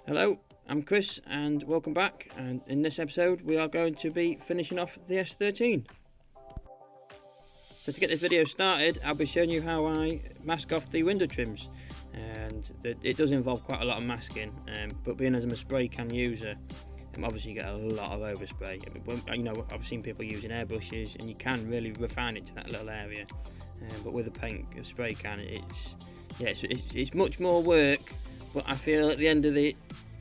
Hello, I'm Chris and welcome back, and in this episode we are going to be finishing off the S13. So to get this video started, I'll be showing you how I mask off the window trims, and it does involve quite a lot of masking, but being as I'm a spray can user, obviously you get a lot of overspray. I've seen people using airbrushes and you can really refine it to that little area, but with a paint spray can it's much more work, but I feel at the end of it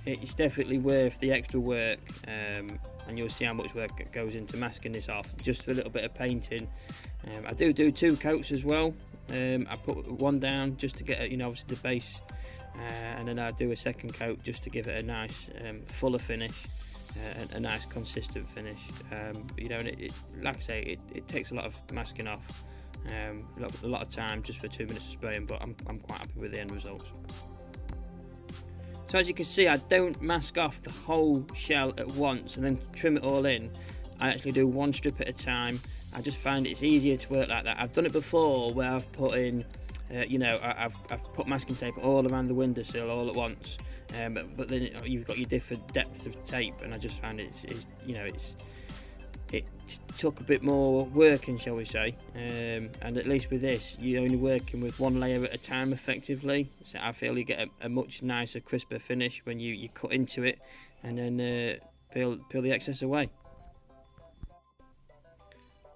it's definitely worth the extra work, and you'll see how much work goes into masking this off just for a little bit of painting. I do 2 coats as well. I put one down just to get obviously the base, and then I do a second coat just to give it a nice fuller finish, a nice consistent finish. And like I say, it takes a lot of masking off, a lot of time just for 2 minutes of spraying, but I'm quite happy with the end results. So as you can see, I don't mask off the whole shell at once and then trim it all in. I actually do one strip at a time. I just find it's easier to work like that. I've done it before where I've put in, I've put masking tape all around the windowsill all at once, but then you've got your different depths of tape, and I just find it took a bit more working, shall we say, and at least with this you're only working with one layer at a time effectively, so I feel you get a much nicer, crisper finish when you cut into it and then peel the excess away.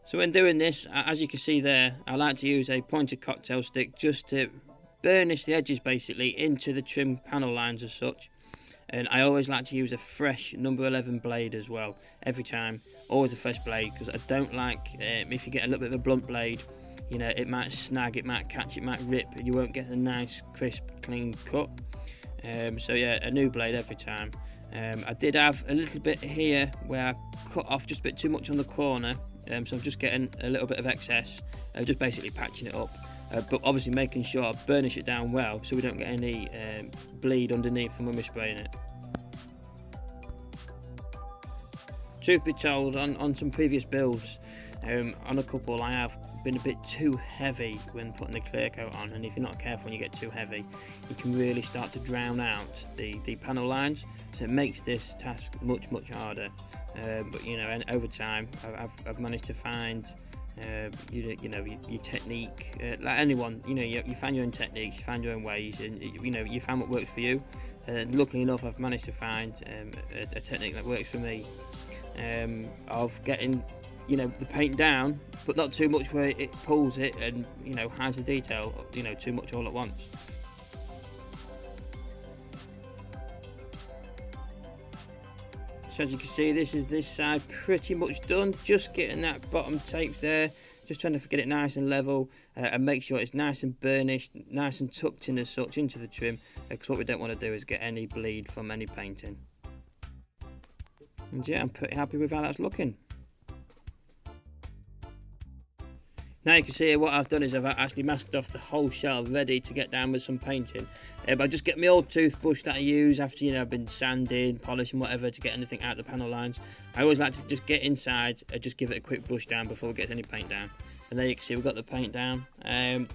So when doing this, as you can see there, I like to use a pointed cocktail stick just to burnish the edges basically into the trim panel lines as such. And I always like to use a fresh number 11 blade as well, every time, always a fresh blade, because I don't like if you get a little bit of a blunt blade, it might snag, it might catch, it might rip, and you won't get a nice crisp clean cut. So yeah, a new blade every time. I did have a little bit here where I cut off just a bit too much on the corner, so I'm just getting a little bit of excess, just basically patching it up. But obviously making sure I burnish it down well so we don't get any bleed underneath from when we're spraying it. Truth be told, on some previous builds, on a couple I have been a bit too heavy when putting the clear coat on, and if you're not careful when you get too heavy, you can really start to drown out the panel lines, so it makes this task much harder. But and over time I've managed to find your technique, like anyone, you find your own techniques, you find your own ways, and you find what works for you. And luckily enough, I've managed to find a technique that works for me, of getting the paint down, but not too much where it pulls it and hides the detail too much all at once. So as you can see, this side pretty much done, just getting that bottom tape there, just trying to get it nice and level, and make sure it's nice and burnished, nice and tucked in as such into the trim, because what we don't want to do is get any bleed from any painting. And yeah, I'm pretty happy with how that's looking. Now you can see what I've done is I've actually masked off the whole shell, ready to get down with some painting. I just get my old toothbrush that I use after I've been sanding, polishing, whatever, to get anything out the panel lines. I always like to just get inside and just give it a quick brush down before we get any paint down. And there you can see we've got the paint down.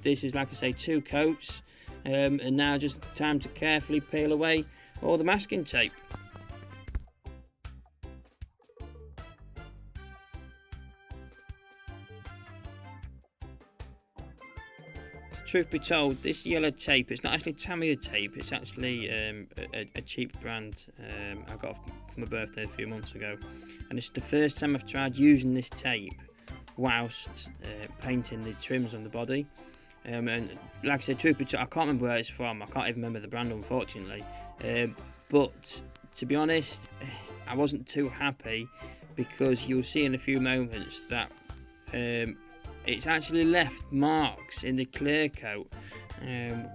This is, like I say, 2 coats, and now just time to carefully peel away all the masking tape. Truth be told, this yellow tape, it's not actually Tamiya tape, it's actually a cheap brand I got for my birthday a few months ago, and it's the first time I've tried using this tape whilst painting the trims on the body. And like I said, truth be told, I can't remember where it's from, I can't even remember the brand unfortunately, but to be honest, I wasn't too happy, because you'll see in a few moments that it's actually left marks in the clear coat,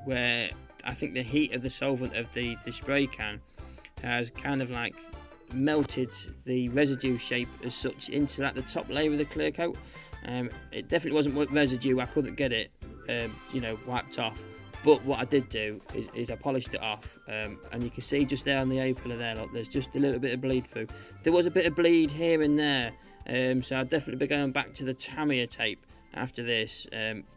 where I think the heat of the solvent of the spray can has kind of like melted the residue shape as such into the top layer of the clear coat. It definitely wasn't residue, I couldn't get it wiped off, but what I did do is I polished it off, and you can see just there on the A-pillar there, look, there's just a little bit of bleed through. There was a bit of bleed here and there, so I'll definitely be going back to the Tamiya tape after this.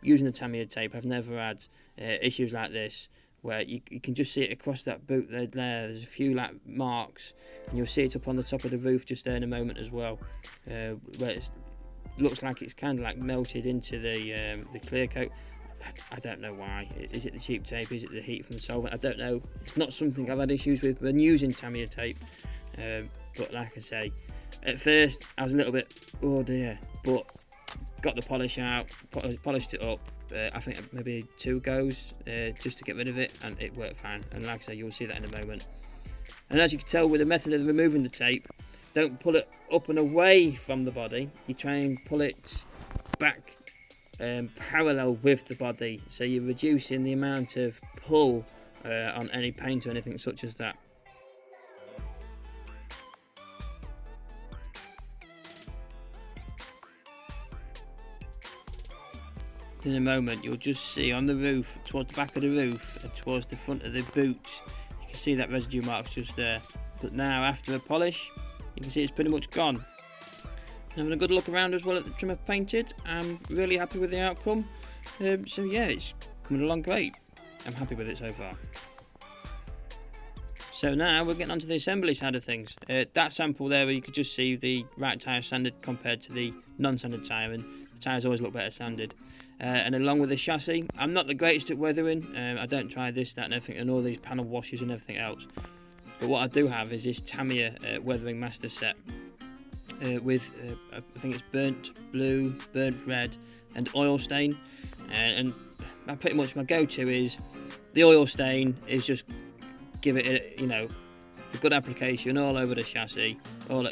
Using the Tamiya tape, I've never had issues like this, where you can just see it across that boot there. There's a few like marks, and you'll see it up on the top of the roof just there in a moment as well, where it looks like it's kind of like melted into the clear coat. I don't know why. Is it the cheap tape? Is it the heat from the solvent? I don't know. It's not something I've had issues with when using Tamiya tape. But like I say, at first I was a little bit, oh dear, but got the polish out, polished it up. I think maybe 2 goes just to get rid of it, and it worked fine. And like I say, you'll see that in a moment. And as you can tell with the method of removing the tape, don't pull it up and away from the body. You try and pull it back parallel with the body, so you're reducing the amount of pull on any paint or anything such as that. In a moment you'll just see on the roof, towards the back of the roof and towards the front of the boot, you can see that residue marks just there. But now after a polish, you can see it's pretty much gone. Having a good look around as well at the trim I've painted, I'm really happy with the outcome. So yeah, it's coming along great. I'm happy with it so far. So now we're getting onto the assembly side of things. That sample there where you could just see the right tyre sanded compared to the non-sanded tyre, and the tyres always look better sanded. And along with the chassis, I'm not the greatest at weathering. I don't try this, that and everything, and all these panel washes and everything else. But what I do have is this Tamiya weathering master set. With I think it's burnt blue, burnt red and oil stain, and pretty much my go-to is the oil stain is just give it a good application all over the chassis, all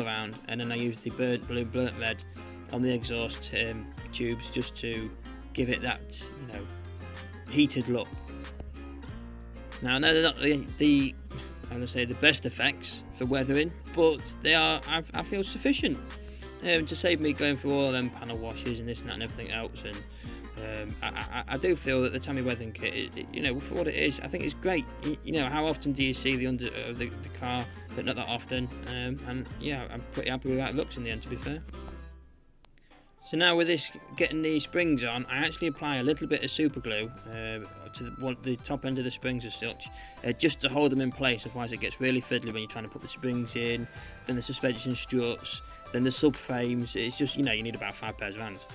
around, and then I use the burnt blue, burnt red on the exhaust tubes just to give it that heated look. Now I know they're not the I'm going to say the best effects for weathering, but they are, I feel, sufficient to save me going through all of them panel washes and this and that and everything else. And I do feel that the Tamiya weathering kit, for what it is, I think it's great. How often do you see the under of the car? But not that often. And yeah, I'm pretty happy with how it looks in the end, to be fair. So now with this getting the springs on, I actually apply a little bit of super glue to the top end of the springs as such, just to hold them in place, otherwise it gets really fiddly when you're trying to put the springs in, then the suspension struts, then the subframes. It's just, you need about 5 pairs of hands.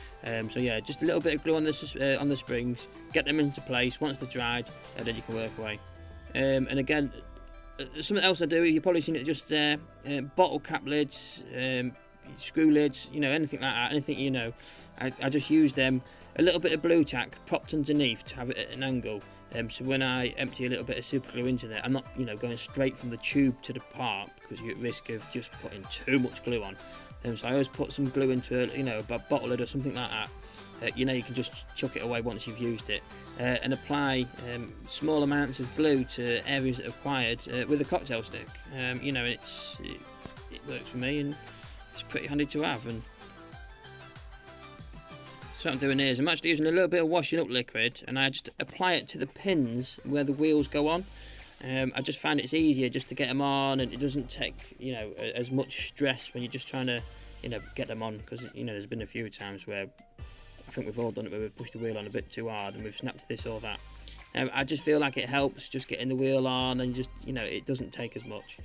So yeah, just a little bit of glue on the springs, get them into place. Once they're dried, then you can work away. And again, something else I do, you've probably seen it just there, bottle cap lids, screw lids, anything like that, anything, I just use them, a little bit of blue tack propped underneath to have it at an angle, so when I empty a little bit of super glue into there, I'm not, going straight from the tube to the part, because you're at risk of just putting too much glue on. So I always put some glue into a bottle lid or something like that. You can just chuck it away once you've used it, and apply small amounts of glue to areas that are required with a cocktail stick. It works for me, and it's pretty handy to have. And so what I'm doing here is I'm actually using a little bit of washing up liquid, and I just apply it to the pins where the wheels go on. I just find it's easier just to get them on, and it doesn't take as much stress when you're just trying to get them on, because there's been a few times where I think we've all done it, where we've pushed the wheel on a bit too hard and we've snapped this or that. I just feel like it helps just getting the wheel on, and just it doesn't take as much.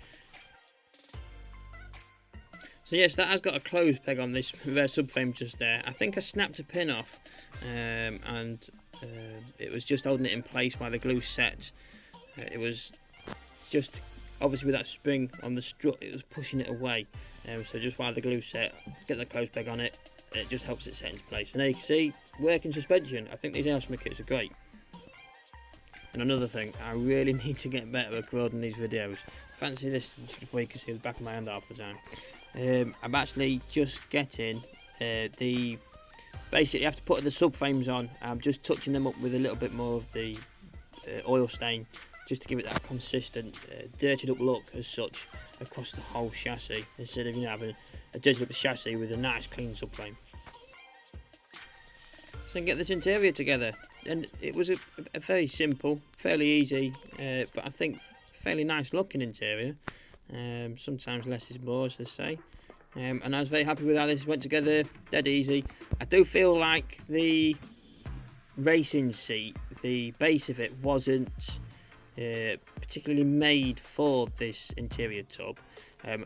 So yes, that has got a clothes peg on this subframe just there. I think I snapped a pin off, and it was just holding it in place while the glue set. It was just, obviously with that spring on the strut, it was pushing it away. So just while the glue set, get the clothes peg on it, and it just helps it set into place. And there you can see, working suspension. I think these Aoshima kits are great. And another thing, I really need to get better at recording these videos. Fancy this, where you can see the back of my hand half the time. I'm actually just getting basically after putting the subframes on, I'm just touching them up with a little bit more of the oil stain, just to give it that consistent dirtied up look as such across the whole chassis, instead of having a dirtied up chassis with a nice clean subframe. So I can get this interior together, and it was a very simple, fairly easy, but I think fairly nice looking interior. Sometimes less is more, as they say, and I was very happy with how this went together. Dead easy. I do feel like the racing seat, the base of it wasn't particularly made for this interior tub,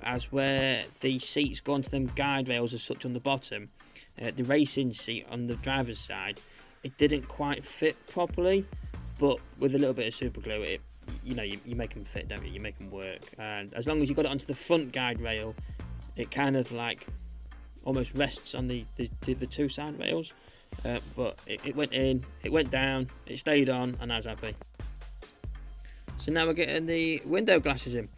as where the seats go onto them guide rails as such on the bottom, the racing seat on the driver's side, it didn't quite fit properly, but with a little bit of super glue, it, you make them fit, don't you? You make them work, and as long as you got it onto the front guide rail, it kind of like almost rests on the two side rails, but it went in, it went down, it stayed on, and I was happy. So now we're getting the window glasses in.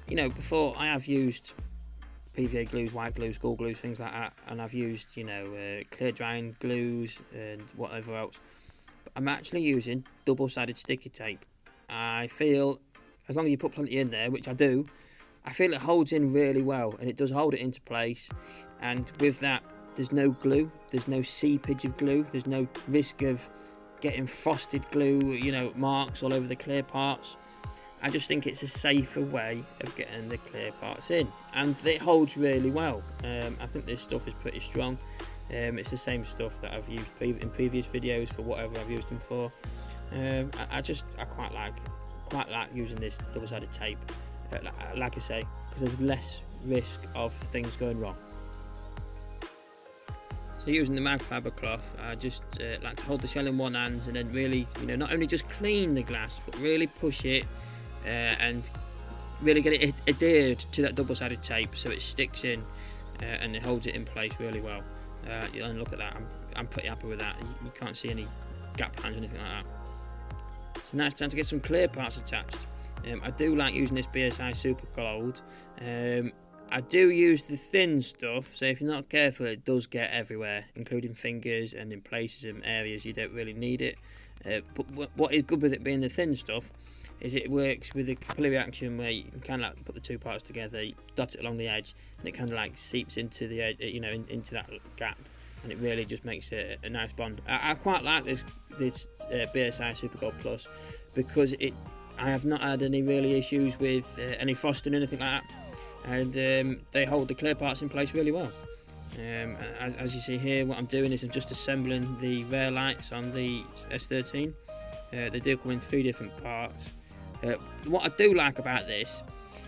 Before I have used PVA glues, white glues, school glues, things like that, and I've used clear drying glues and whatever else. But I'm actually using double-sided sticky tape. I feel as long as you put plenty in there, which I do, I feel it holds in really well, and it does hold it into place. And with that, there's no glue, there's no seepage of glue, there's no risk of getting frosted glue, marks all over the clear parts. I just think it's a safer way of getting the clear parts in, and it holds really well. I think this stuff is pretty strong. It's the same stuff that I've used in previous videos for whatever I've used them for. I quite like using this double-sided tape, like I say, because there's less risk of things going wrong. So using the microfiber cloth, I just like to hold the shell in one hand and then really, not only just clean the glass, but really push it and really get it adhered to that double-sided tape so it sticks in and it holds it in place really well. And look at that, I'm pretty happy with that. You can't see any gap lines or anything like that. So now it's time to get some clear parts attached. I do like using this BSI Super Gold. I do use the thin stuff, so if you're not careful, it does get everywhere, including fingers and in places and areas you don't really need it. But what is good with it being the thin stuff is it works with a capillary action where you can kind of like put the two parts together, you dot it along the edge, and it kind of like seeps into the edge, into that gap, and it really just makes it a nice bond. I quite like this BSI Super Gold Plus because I have not had any really issues with any frosting or anything like that. And they hold the clear parts in place really well. As you see here, what I'm doing is I'm just assembling the rear lights on the S13. They do come in 3 different parts. What I do like about this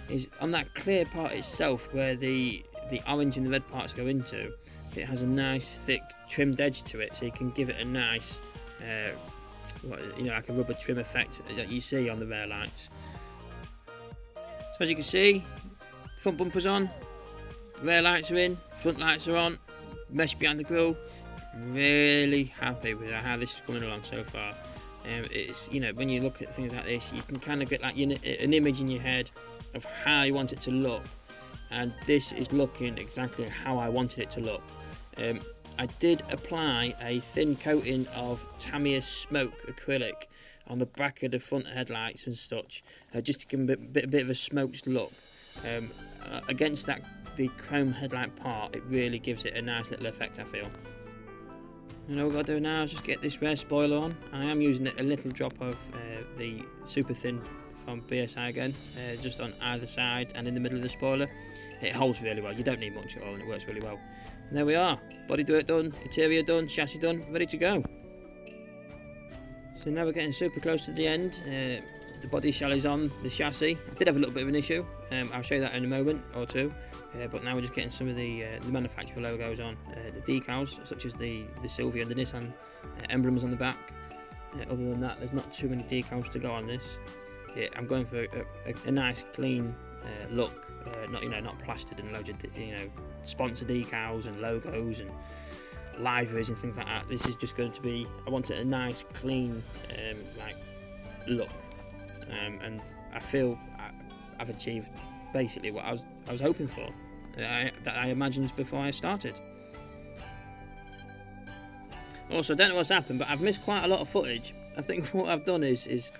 is on that clear part itself, where the orange and the red parts go into, it has a nice thick trimmed edge to it, so you can give it a nice like a rubber trim effect that you see on the rear lights. So as you can see, front bumper's on, rear lights are in, front lights are on, mesh behind the grille. Really happy with how this is coming along so far. It's when you look at things like this, you can kind of get like an image in your head of how you want it to look, and this is looking exactly how I wanted it to look. I did apply a thin coating of Tamiya Smoke acrylic on the back of the front headlights and such, just to give them a bit of a smoked look. Against the chrome headlight part, it really gives it a nice little effect, I feel. And all we've got to do now is just get this rear spoiler on. I am using a little drop of the super thin from BSI again, just on either side and in the middle of the spoiler. It holds really well, you don't need much at all, and it works really well. And there we are, body dirt done, interior done, chassis done, ready to go. So now we're getting super close to the end. The body shell is on the chassis. I did have a little bit of an issue, I'll show you that in a moment or two, but now we're just getting some of the manufacturer logos on, the decals such as the Silvia and the Nissan emblems on the back. Other than that, there's not too many decals to go on this. I'm going for a nice clean look, not plastered and loads of sponsor decals and logos and liveries and things like that. This is just going to be, I want it a nice clean look. And I feel I've achieved basically what I was hoping for, that I imagined before I started. Also, I don't know what's happened, but I've missed quite a lot of footage. I think what I've done is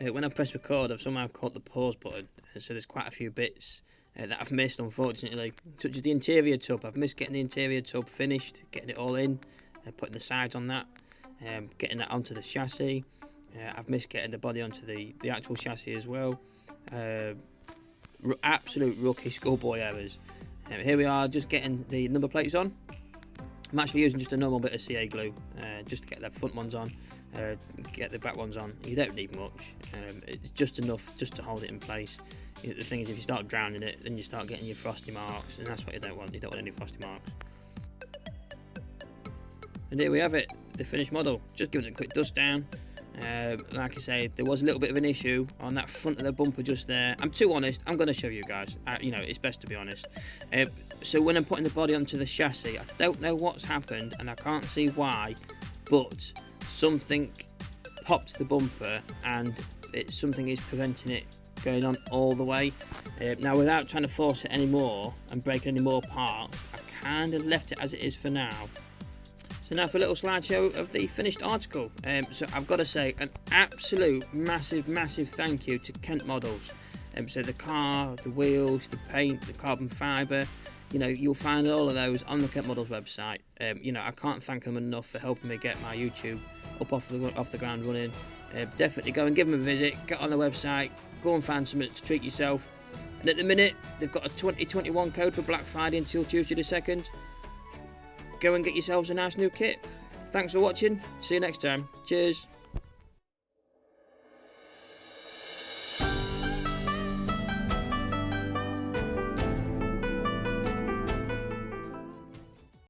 when I press record, I've somehow caught the pause button, so there's quite a few bits that I've missed, unfortunately, such as the interior tub. I've missed getting the interior tub finished, getting it all in, putting the sides on that, getting that onto the chassis. I've missed getting the body onto the actual chassis as well. Absolute rookie schoolboy errors. Here we are, just getting the number plates on. I'm actually using just a normal bit of CA glue, just to get the front ones on, get the back ones on. You don't need much, it's just enough just to hold it in place. The thing is, if you start drowning it, then you start getting your frosty marks, and that's what you don't want. You don't want any frosty marks. And here we have it, the finished model. Just giving it a quick dust down. Like I say, there was a little bit of an issue on that front of the bumper just there. I'm too honest, I'm going to show you guys. You know, it's best to be honest. So when I'm putting the body onto the chassis, I don't know what's happened and I can't see why, but something popped the bumper and something is preventing it going on all the way. Now, without trying to force it anymore and break any more parts, I kind of left it as it is for now. So now for a little slideshow of the finished article. So I've got to say an absolute massive thank you to Kent Models. So the car, the wheels, the paint, the carbon fibre, you know, you'll find all of those on the Kent Models website. You know, I can't thank them enough for helping me get my YouTube up off the ground running. Definitely go and give them a visit, get on the website, go and find something to treat yourself. And at the minute, they've got a 2021 code for Black Friday until Tuesday the 2nd. Go and get yourselves a nice new kit. Thanks for watching. See you next time. Cheers.